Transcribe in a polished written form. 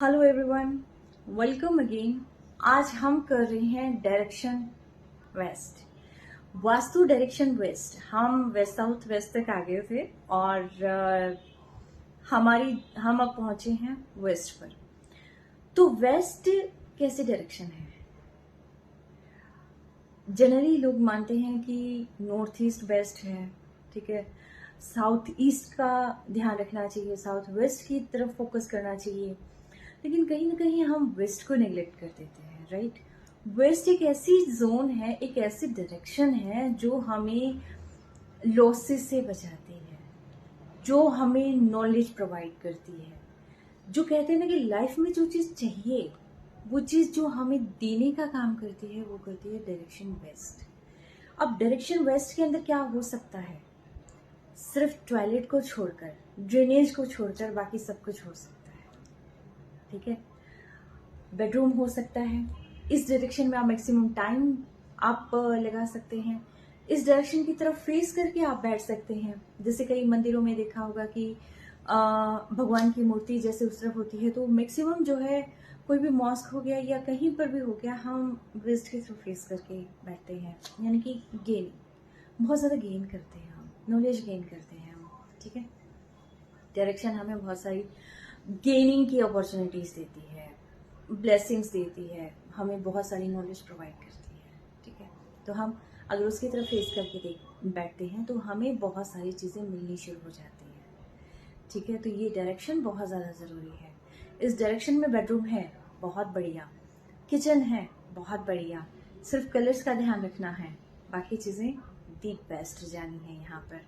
Hello everyone, welcome again. आज हम कर रहे हैं direction waste, vastu direction waste. हम वेस्ट साउथ वेस्ट तक आ गए थे और हम अब पहुंचे हैं वेस्ट पर। तो वेस्ट कैसी डायरेक्शन है? जनरली लोग मानते हैं कि नॉर्थ ईस्ट बेस्ट है, ठीक है। साउथ ईस्ट का ध्यान रखना चाहिए, साउथ वेस्ट की तरफ फोकस करना चाहिए। लेकिन कहीं ना कहीं हम वेस्ट को नेग्लेक्ट कर देते हैं, राइट। वेस्ट एक ऐसी जोन है, एक ऐसी डायरेक्शन है जो हमें लॉसेस से बचाती है, जो हमें नॉलेज प्रोवाइड करती है। जो कहते हैं ना कि लाइफ में जो चीज़ चाहिए, वो चीज़ जो हमें देने का काम करती है, वो करती है डायरेक्शन वेस्ट। अब डायरेक्शन वेस्ट के अंदर क्या हो सकता है? सिर्फ टॉयलेट को छोड़कर, ड्रेनेज को छोड़कर बाकी सब कुछ हो सकता है, ठीक है। बेडरूम हो सकता है। इस डायरेक्शन में आप मैक्सिमम टाइम आप लगा सकते हैं। इस डायरेक्शन की तरफ फेस करके आप बैठ सकते हैं। जैसे कई मंदिरों में देखा होगा कि भगवान की मूर्ति जैसे उस तरफ होती है, तो मैक्सिमम जो है कोई भी मॉस्क हो गया या कहीं पर भी हो गया, हम वेस्ट की तरफ फेस करके बैठते हैं। यानी कि गेन, बहुत ज़्यादा गेन करते हैं हम, नॉलेज गेन करते हैं हम, ठीक है। डायरेक्शन हमें बहुत सारी गेनिंग की अपॉर्चुनिटीज़ देती है, ब्लेसिंग्स देती है, हमें बहुत सारी नॉलेज प्रोवाइड करती है, ठीक है। तो हम अगर उसकी तरफ फेस करके देख बैठते हैं तो हमें बहुत सारी चीज़ें मिलनी शुरू हो जाती हैं, ठीक है। तो ये डायरेक्शन बहुत ज़्यादा ज़रूरी है। इस डायरेक्शन में बेडरूम है, बहुत बढ़िया। किचन है, बहुत बढ़िया। सिर्फ कलर्स का ध्यान रखना है, बाकी चीज़ें दी बेस्ट जानी है यहाँ पर।